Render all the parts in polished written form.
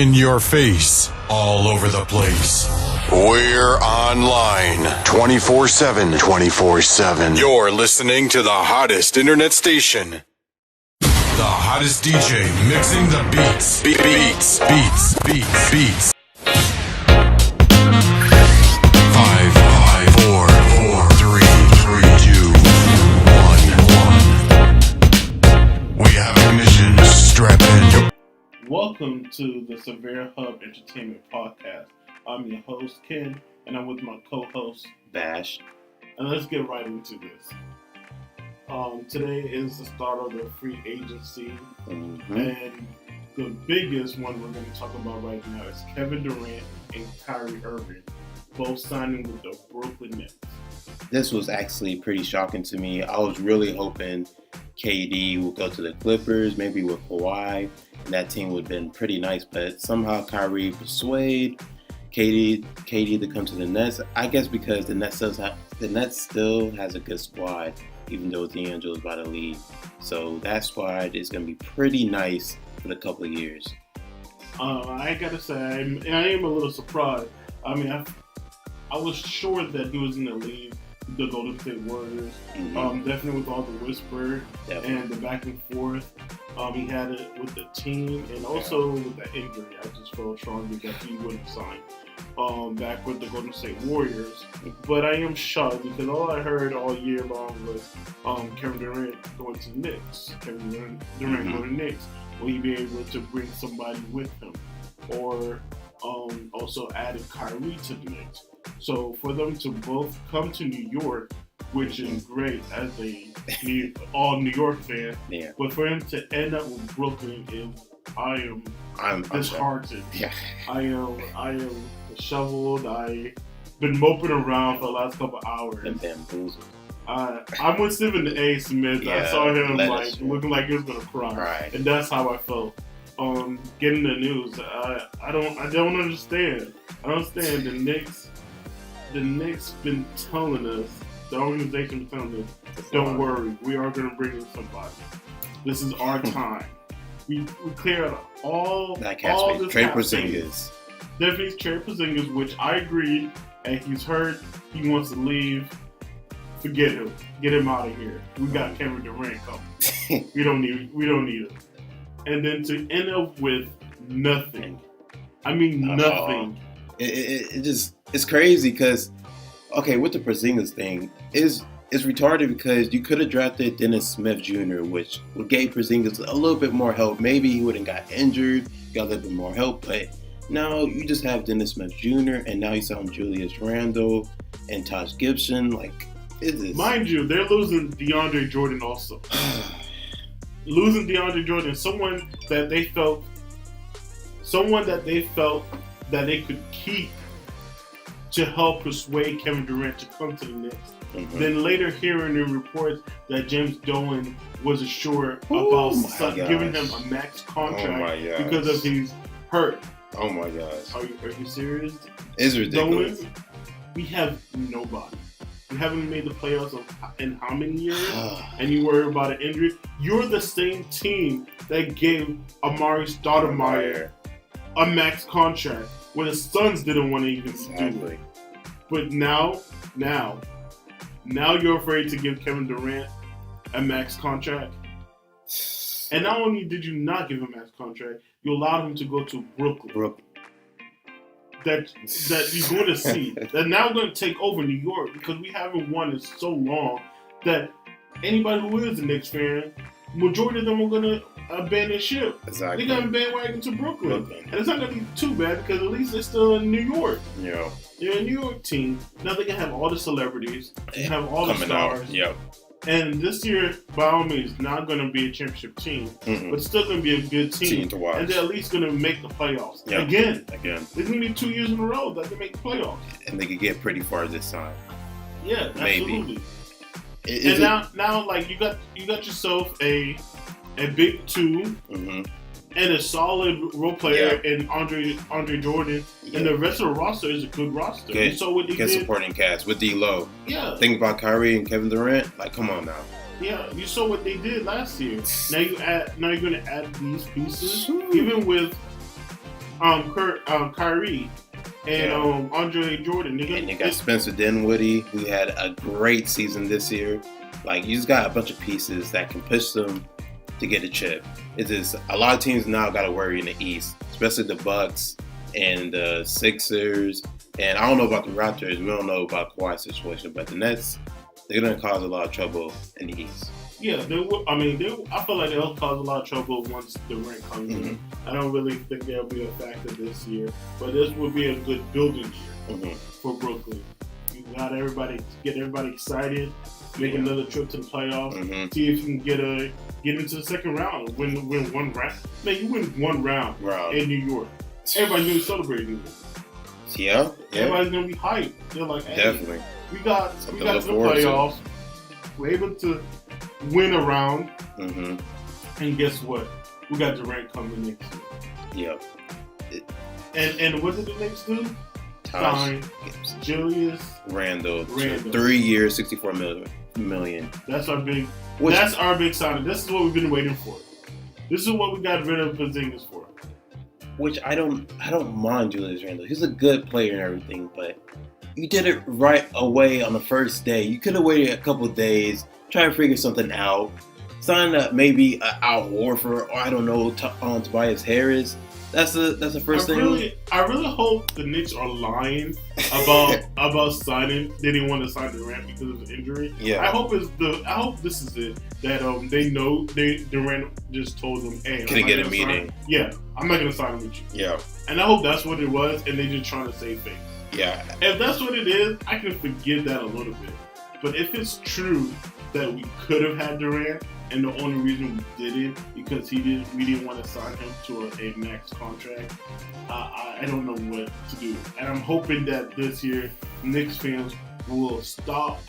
In your face, all over the place. We're online 24/7. 24/7. You're listening to the hottest internet station. The hottest DJ mixing the beats. Beats. 5, 4, 3, 2, 1. We have ignition. Strap in. Welcome to the Severe Hub Entertainment Podcast. I'm your host, Ken, and I'm with my co-host, Bash. And let's get right into this. Today is the start of the free agency, and the biggest one we're going to talk about right now is Kevin Durant and Kyrie Irving, both signing with the Brooklyn Nets. This was actually pretty shocking to me. I was really hoping KD would go to the Clippers, maybe with Kawhi, and that team would have been pretty nice. But somehow Kyrie persuaded KD to come to the Nets. I guess because the Nets still has a good squad, even though D'Angelo's about to leave. So that squad is going to be pretty nice for a couple of years. I gotta say, I am a little surprised. I mean, I was sure that he was going to leave the Golden State Warriors. Definitely with all the whisper and the back and forth. He had it with the team and also with the injury. I just felt strongly that he wouldn't sign back with the Golden State Warriors. But I am shocked because all I heard all year long was Kevin Durant going to the Knicks. Kevin Durant going to the Knicks. Will he be able to bring somebody with him? Or also added Kyrie to the Knicks. So for them to both come to New York, which is great as a all New York fan, but for him to end up with Brooklyn I'm disheartened. I am disheveled. I've been moping around for the last couple hours. And bamboozled. I'm with Stephen A. Smith. I saw him looking like he was gonna cry, and that's how I felt. Getting the news, I don't understand. I don't understand. The Knicks been telling us, the organization been telling us, don't worry, we are gonna bring in somebody. This is our time. We cleared all this Trade Porzingis. Definitely trade Porzingis, which I agreed. And he's hurt. He wants to leave. Forget him. Get him out of here. We got Kevin Durant coming. We don't need him. And then to end up with nothing. I mean, nothing. It's crazy because, with the Porzingis thing, it's retarded because you could have drafted Dennis Smith Jr., which would give Porzingis a little bit more help. Maybe he wouldn't got injured, got a little bit more help, but now you just have Dennis Smith Jr., and now you sound Julius Randle and Taj Gibson. Mind you, they're losing DeAndre Jordan also. Losing DeAndre Jordan, someone that they felt that they could keep to help persuade Kevin Durant to come to the Knicks. Then later hearing the reports that James Dolan wasn't sure about giving him a max contract because of his hurt. Oh my gosh. Are you serious? It's ridiculous. Dolan, we have nobody. We haven't made the playoffs in how many years? And you worry about an injury? You're the same team that gave Amari Stoudemire a max contract when the Suns didn't want to even do it. But now you're afraid to give Kevin Durant a max contract. And not only did you not give him a max contract, you allowed him to go to Brooklyn. That you're going to see. That now going to take over New York because we haven't won in so long that anybody who is a Knicks fan, majority of them are going to abandon ship. Exactly. They're going to bandwagon to Brooklyn. And it's not going to be too bad because at least they're still in New York. Yeah. They're a New York team. Now they can have all the celebrities. They have all the stars. And this year, by all means, not going to be a championship team, but still going to be a good team to watch. And they're at least going to make the playoffs. Again. It's going to be 2 years in a row that they make the playoffs. And they could get pretty far this time. Yeah, maybe. Absolutely. Now, like you got yourself a big two and a solid role player in Andre Jordan, and the rest of the roster is a good roster. Good, so what they good did, supporting cast with D-Lo. Yeah. Think about Kyrie and Kevin Durant. Like, come on now. Yeah, you saw what they did last year. Now you're going to add these pieces, even with Kyrie and Andre Jordan. And you got Spencer Dinwiddie, who had a great season this year. Like, you just got a bunch of pieces that can push them to get a chip. It's just a lot of teams now got to worry in the East, especially the Bucks and the Sixers. And I don't know about the Raptors. We don't know about Kawhi's situation, but the Nets, they're going to cause a lot of trouble in the East. Yeah, I feel like they'll cause a lot of trouble once Durant comes in. I don't really think they'll be a factor this year, but this will be a good building year for Brooklyn. You got get everybody excited, make another trip to the playoffs, see if you can get into the second round, win one round. Man, you win one round in New York. Everybody's gonna celebrate you. Yeah. Everybody's gonna be hyped. They're like, hey, definitely. We got to the playoffs. We're able to win a round, and guess what? We got Durant coming next year. Yep. And what did the Knicks do? Sign Julius Randle. 3 years, $64 million. That's our big signing. This is what we've been waiting for. This is what we got rid of Porzingis for. Which I don't mind Julius Randle. He's a good player and everything, but you did it right away on the first day. You could have waited a couple of days, try to figure something out. Sign up maybe Al Horford, or I don't know, Tobias Harris. That's the first thing. I really hope the Knicks are lying about signing. They didn't want to sign Durant because of his injury. Yeah. I hope this is it. That they know Durant just told them, hey, can I get a meeting? Yeah, I'm not gonna sign with you. Yeah. And I hope that's what it was, and they just trying to save face. Yeah. If that's what it is, I can forgive that a little bit. But if it's true that we could have had Durant, and the only reason we did it because we didn't want to sign him to a max contract, I don't know what to do. And I'm hoping that this year Knicks fans will stop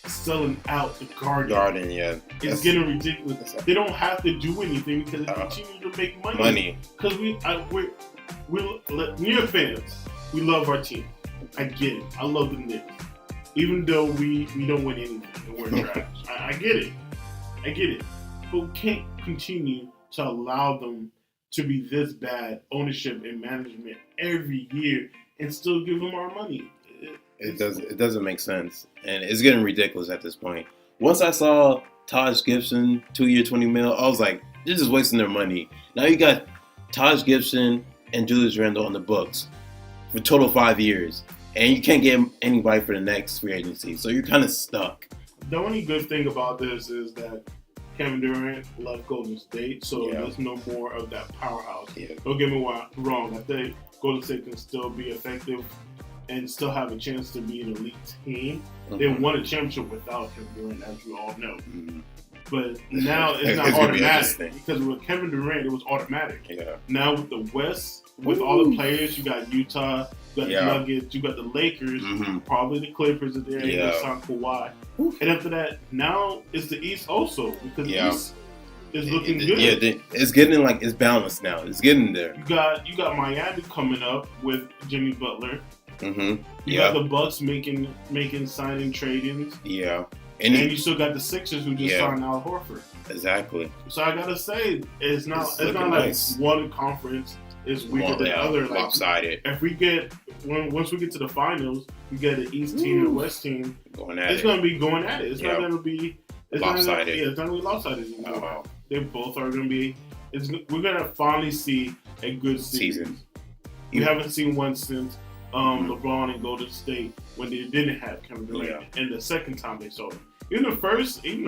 selling out the Garden. Yeah. It's getting ridiculous. They don't have to do anything because they continue to make money. Because we're New York fans. We love our team. I get it. I love the Knicks. Even though we don't win anything and we're trash. I get it. But we can't continue to allow them to be this bad ownership and management every year and still give them our money. It doesn't make sense. And it's getting ridiculous at this point. Once I saw Taj Gibson, 2 year, $20 million, I was like, they're just wasting their money. Now you got Taj Gibson and Julius Randle on the books for total 5 years. And you can't get anybody for the next free agency. So you're kind of stuck. The only good thing about this is that Kevin Durant left Golden State, so there's no more of that powerhouse. Yeah. Don't get me wrong. I think Golden State can still be effective and still have a chance to be an elite team. They won a championship without Kevin Durant, as we all know. But now it's not automatic because with Kevin Durant, it was automatic. Yeah. Now with the West, with all the players, you got Utah, you got the Nuggets, you got the Lakers, probably the Clippers are there, and you got Kawhi. And after that, now it's the East also because the East is looking good. Yeah, it's getting it's balanced now. It's getting there. You got Miami coming up with Jimmy Butler. You got the Bucks making signing trade-ins. Yeah. And you still got the Sixers who just signed Al Horford. Exactly. So I gotta say, it's not like nice. One conference is weaker than the other. Like, lopsided. If we once we get to the finals, you get the East team and the West team. It's gonna be going at it. It's not gonna be lopsided. It's not gonna be lopsided anymore. They both are gonna be. We're gonna finally see a good season. We haven't seen one since LeBron and Golden State when they didn't have Kevin Durant, and the second time they saw him. Even the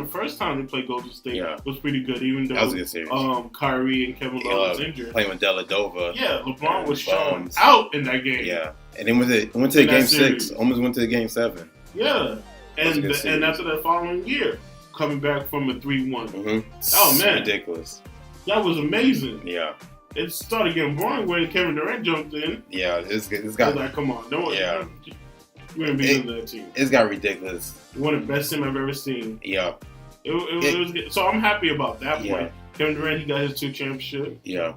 first time they played Golden State was pretty good. Even though Kyrie and Kevin Love was injured, playing with Dellavedova. Yeah, LeBron was shown out in that game. Yeah, and then went to game 6, almost went to game 7. Yeah, and after that following year, coming back from a 3-1. Oh man, ridiculous. That was amazing. Yeah. It started getting boring when Kevin Durant jumped in. Yeah, it's got. Like, come on, no one. Yeah. We're gonna be in that team. It's got ridiculous. One of the best team I've ever seen. Yeah. It was good. So I'm happy about that point. Kevin Durant, he got his 2 championships. Yeah.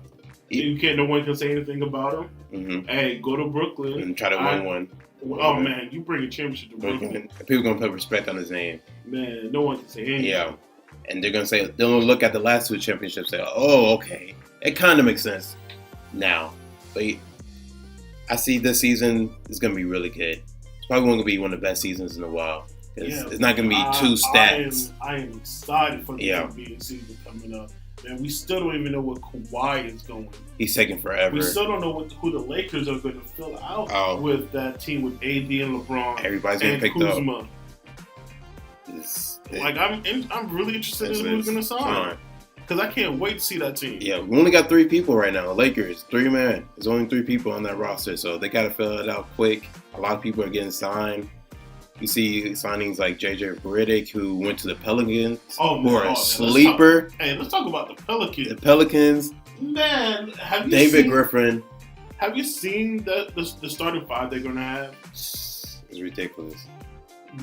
No one can say anything about him. Hey, go to Brooklyn and try to win one. Oh man, you bring a championship to Brooklyn. People gonna put respect on his name. Man, no one can say anything. Yeah. And they're gonna look at the last 2 championships and say, oh, okay. It kind of makes sense now. But I see this season is going to be really good. It's probably going to be one of the best seasons in a while. It's not going to be two stats. I am excited for the NBA season coming up. Man, we still don't even know what Kawhi is going. He's taking forever. We still don't know who the Lakers are going to fill out with that team with AD and LeBron. Everybody's getting picked Kuzma. Up. I'm really interested in who's going to sign. Because I can't wait to see that team. Yeah, we only got 3 people right now. Lakers, 3 man. There's only 3 people on that roster, so they got to fill it out quick. A lot of people are getting signed. You see signings like JJ Redick, who went to the Pelicans, who are a sleeper. Let's talk about the Pelicans. The Pelicans. Man, have you David Griffin. Have you seen the starting 5 they're going to have? It's ridiculous.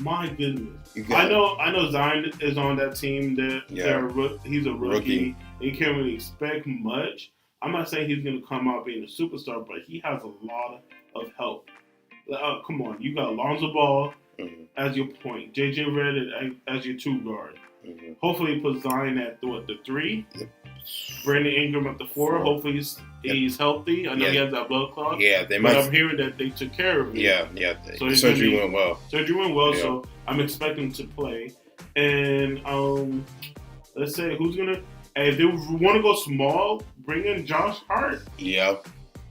My goodness. I know Zion is on that team. He's a rookie. You can't really expect much. I'm not saying he's going to come out being a superstar, but he has a lot of help. Come on. You got Lonzo Ball as your point. JJ Redick as your 2 guard. Mm-hmm. Hopefully he puts Zion at the 3. Yep. Brandon Ingram at the 4. Hopefully he's healthy. I know he has that blood clot. Yeah, but I'm hearing that they took care of him. Yeah. So surgery went well. Yeah. So I'm expecting him to play. And let's say who's gonna. Hey, if they want to go small, bring in Josh Hart. Yeah.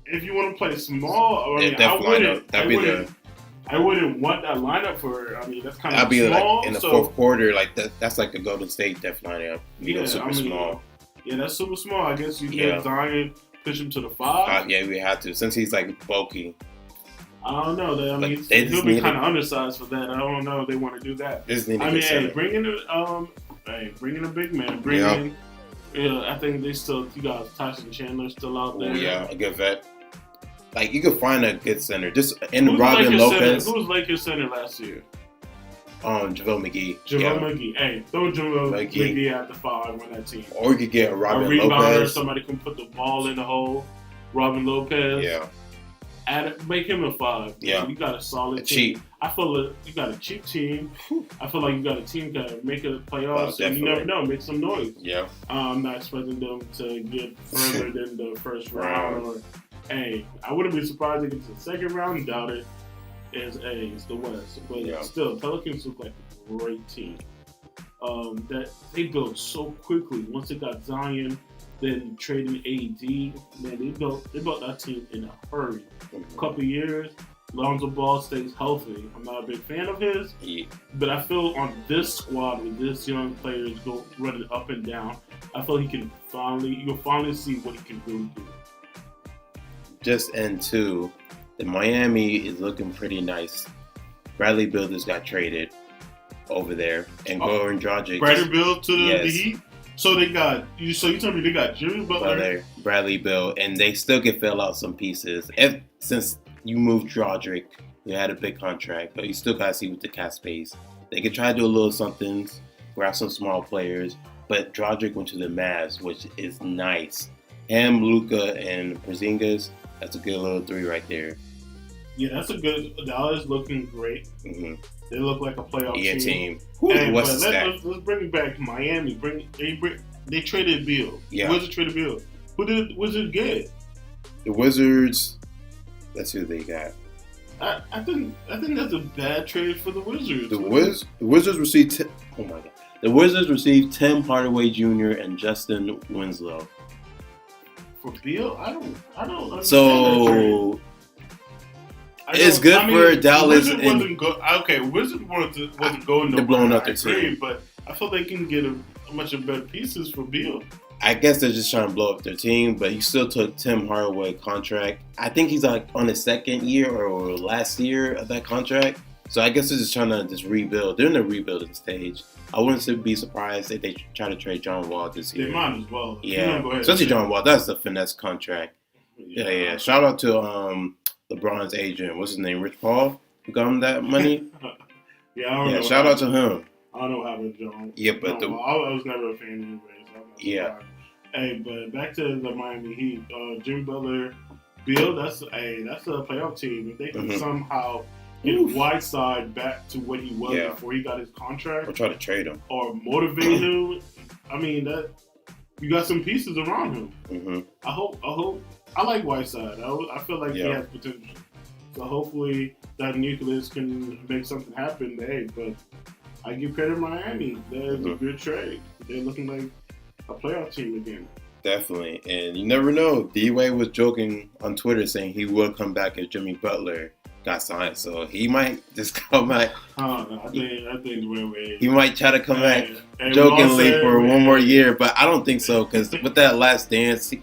If you want to play small, I wouldn't want that lineup for. I mean, that's kind of small. That'd be like in the fourth quarter, like that's like a Golden State depth lineup. Super small. Yeah, that's super small. I guess you get Zion, push him to the 5. Yeah, we have to since he's like bulky. I don't know. He'll be kind of undersized for that. I don't know if they want to do that. Bring in a big man. I think you got Tyson Chandler still out there. Oh yeah, a good vet. Like you could find a good center. Just in Robin Lopez. Who was Lakers center last year? JaVale McGee. McGee. Hey, throw JaVale McGee at the 5 on that team. Or you could get a Robin rebounder, Lopez. Somebody can put the ball in the hole. Robin Lopez. Yeah. Make him a 5. Yeah. You got a solid team. I feel like you got a cheap team. I feel like you got a team that can make it playoffs. And you never know, make some noise. Yeah. I'm not expecting them to get further than the first round. I wouldn't be surprised to get to the second round. Doubt it. It's the West, but still, Pelicans look like a great team. That they built so quickly. Once they got Zion, then trading AD, man, they built that team in a hurry. A couple years, Lonzo Ball stays healthy. I'm not a big fan of his, but I feel on this squad with this young players go running up and down, I feel you'll finally see what he can really do. Just into the Miami is looking pretty nice. Bradley Beal just got traded over there, and Goran Dragic. Bradley Beal to the Heat. So they got you. So you told me they got Jimmy Butler, Bradley Beal, and they still can fill out some pieces. Since you moved Dragic, you had a big contract, but you still gotta see with the cap space. They could try to do a little something, grab some small players, but Dragic went to the Mavs, which is nice. Him, Luka, and Porzingis. That's a good little 3 right there. Yeah, that's a good. Dallas looking great. Mm-hmm. They look like a playoff team. Let's bring it back to Miami. They traded Beal. Yeah. The Wizards traded Beal. Who did the Wizards get? The Wizards. That's who they got. I think that's a bad trade for the Wizards. The Wizards received. Oh my God. The Wizards received Tim Hardaway Jr. and Justin Winslow. For Beal, I don't understand. So it's good for Dallas. Wizards wasn't going They're blowing up their team, but I feel they can get a much better pieces for Beal. I guess they're just trying to blow up their team, but you still took Tim Hardaway contract. I think he's like on his second year or last year of that contract. So I guess they're just trying to just rebuild. They're in the rebuilding stage. I wouldn't be surprised if they try to trade John Wall this year. They might as well. Yeah, especially John Wall. That's the finesse contract. Yeah. Shout out to LeBron's agent. What's his name? Rich Paul. Who got him that money? I don't know. Shout out to him. I don't know what happened to John. Yeah, but I was never a fan anyway. So Hey, but back to the Miami Heat. Jimmy Butler, Beal. That's a playoff team. If they can somehow get Whiteside back to what he was before he got his contract, or try to trade him, or motivate him. I mean you got some pieces around him. Mm-hmm. I hope. I like Whiteside. I feel like he has potential. So hopefully that nucleus can make something happen. Hey, but I give credit to Miami. That's a good trade. They're looking like a playoff team again. Definitely. And you never know. D-Wade was joking on Twitter saying he will come back if Jimmy Butler got signed. So he might just come back. No, I think Dwayne he might try to come back jokingly for one more year. But I don't think so because with that last dance, it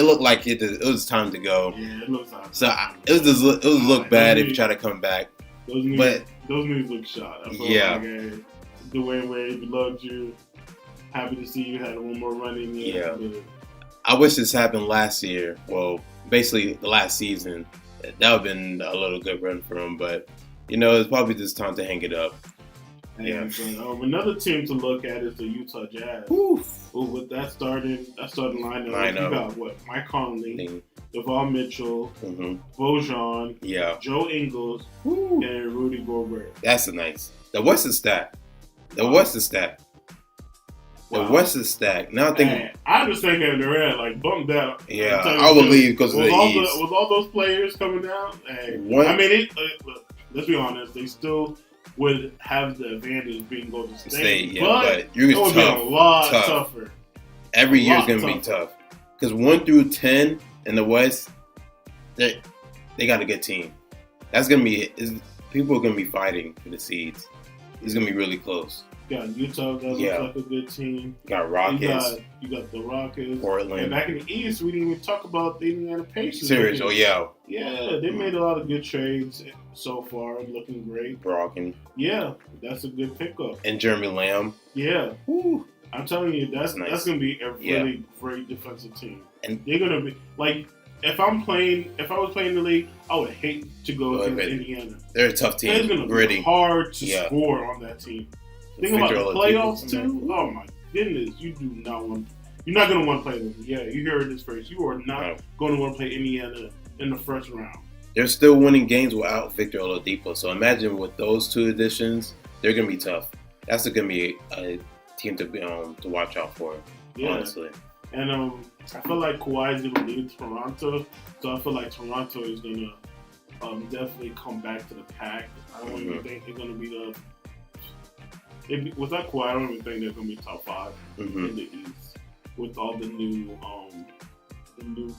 looked like it was time to go. Yeah, it looks like so it would look bad if you try to come back. Those knees look shot. I feel like, hey, Dwayne Wade, we loved you. Happy to see you had one more run in you. Yeah. I wish this happened last year. Well, basically the last season. That would have been a little good run for him. But, it's probably just time to hang it up. And, another team to look at is the Utah Jazz. With that starting lineup, you got what? Mike Conley, Devon Mitchell, Bojan, Joe Ingles, and Rudy Gobert. That's nice. The West is stacked. The West is stacked. Now I think I understand Kevin Durant bummed out. Yeah, I would leave because of the East. With all those players coming down, let's be honest, they still would have the advantage being Golden State. But you're it would be a lot tougher. Every year is going to be tough because 1 through 10 in the West, they got a good team. That's going to be people are going to be fighting for the seeds. It's going to be really close. You got Utah that looks like a good team. You got Rockets. You got the Rockets. Portland. And back in the East, we didn't even talk about the Indiana Pacers. Serious? Yeah, they made a lot of good trades so far. Looking great. Brogdon. Yeah, that's a good pickup. And Jeremy Lamb. Yeah. Woo. I'm telling you, that's going to be a really great defensive team. And they're going to be, if I was playing the league, I would hate to go against Indiana. They're a tough team. It's going to be hard to score on that team. Think about the playoffs too. Oh my goodness, you're not going to want to play them. Yeah, you heard this first. You are not going to want to play Indiana in the first round. They're still winning games without Victor Oladipo. So imagine with those two additions, they're going to be tough. That's going to be a team to watch out for. Honestly. And I feel like Kawhi is going to leave Toronto, so I feel like Toronto is going to definitely come back to the pack. I don't even think they're going to be the. Without Kawhi, I don't even think they're going to be top 5 in the East with all the new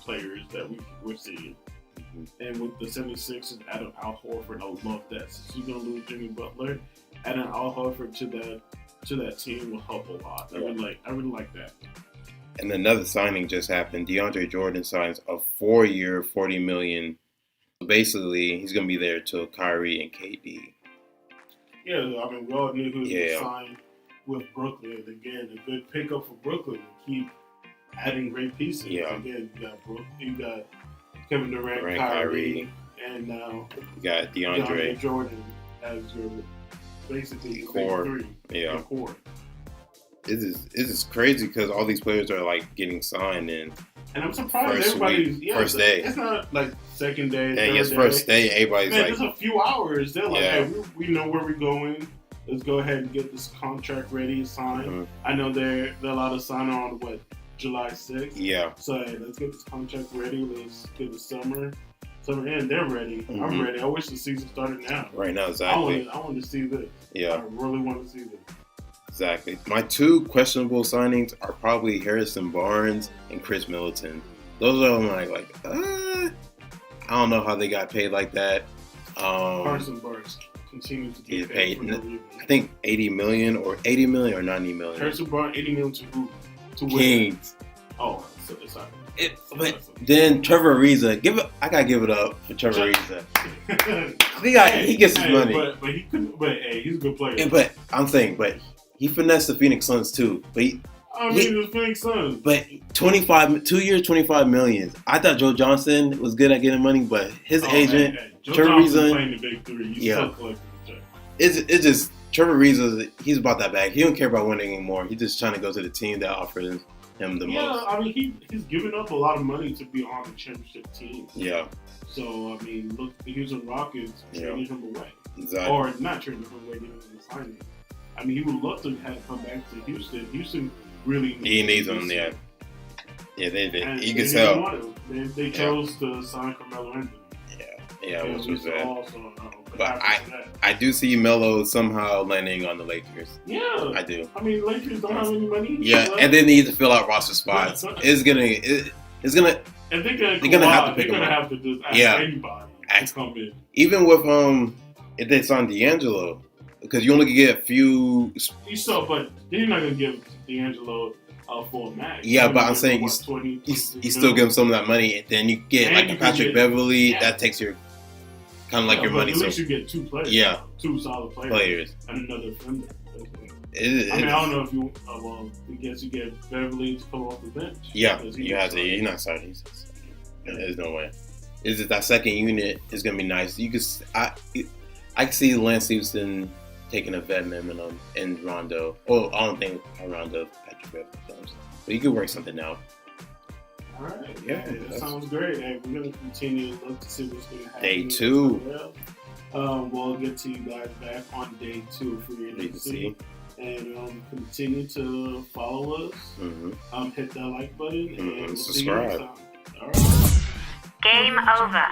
players that we're seeing. And with the 76ers, adding Al Horford, I would love that. Since you're going to lose Jimmy Butler, adding Al Horford to that team will help a lot. I really like that. And another signing just happened. DeAndre Jordan signs a 4-year, $40 million. Basically, he's going to be there till Kyrie and KD. Yeah, I mean, we all knew who was going to sign with Brooklyn. Again, a good pickup for Brooklyn. Keep adding great pieces. Yeah. Again, you got Kevin Durant, Kyrie, and now you got DeAndre Jordan as your basically core. Big 3. Yeah. Core. It is crazy because all these players are getting signed in. And I'm surprised everybody's first day. It's not second day. It's first day. Everybody's just a few hours. They're hey, we know where we're going. Let's go ahead and get this contract ready, signed. I know they're allowed to sign on July 6th. Yeah. So hey, let's get this contract ready. Let's get the summer in. They're ready. I'm ready. I wish the season started now. Right now, exactly. I want to see this. Yeah. I really want to see this. Exactly. My 2 questionable signings are probably Harrison Barnes and Chris Middleton. Those are I don't know how they got paid like that. Harrison Barnes continues to get paid. I think $80 million or $90 million. Harrison Barnes, $80 million to who? To Kings. Oh, so it's not. But then Trevor Ariza, I gotta give it up for Trevor Ariza. He gets his money. But he couldn't. But hey, he's a good player. But I'm saying, he finessed the Phoenix Suns too. But the Phoenix Suns. But 2 years, $25 million. I thought Joe Johnson was good at getting money, but his agent, Trevor Ariza, playing the big 3. He's so collecting the check. It's just Trevor Ariza. He's about that bag. He don't care about winning anymore. He's just trying to go to the team that offers him the most. Yeah, I mean he's given up a lot of money to be on the championship team. Yeah. So I mean, look, the Houston Rockets trading him away. Exactly. Or not trading him away, giving him the signing. I mean, he would love to have come back to Houston. Houston really he needs them. Yeah, yeah. You can they tell. They chose to sign Carmelo Anthony. Yeah, which was bad. But I do see Melo somehow landing on the Lakers. Yeah, I do. I mean, Lakers don't have any money. Yeah, and they need to fill out roster spots. It's gonna. And they're gonna have to pick they're him gonna up. have to just ask anybody to come in. Even with if they sign D'Angelo, because you only can get a few. But you're not gonna give D'Angelo for a max. Yeah, but I'm saying you still give him some of that money, and then you get like a Patrick Beverly. That takes your kind of like your money. At least you get 2 players. Yeah, 2 solid players. And another defender. I don't know if you. I guess you get Beverly to come off the bench. Yeah, you have to. He's not starting. There's no way. Is it that second unit is gonna be nice? You could. I can see Lance Stevenson taking a vet minimum and Rondo. Well, I don't think Rondo Patrick Beverly, but you could work something out. All right. Yeah, that sounds great. Hey, we're gonna continue to look to see what's gonna happen. Day 2. We'll get to you guys back on day 2 for your agency. And continue to follow us. Mm-hmm. Hit that like button and we'll subscribe. See you next time. All right. Game over.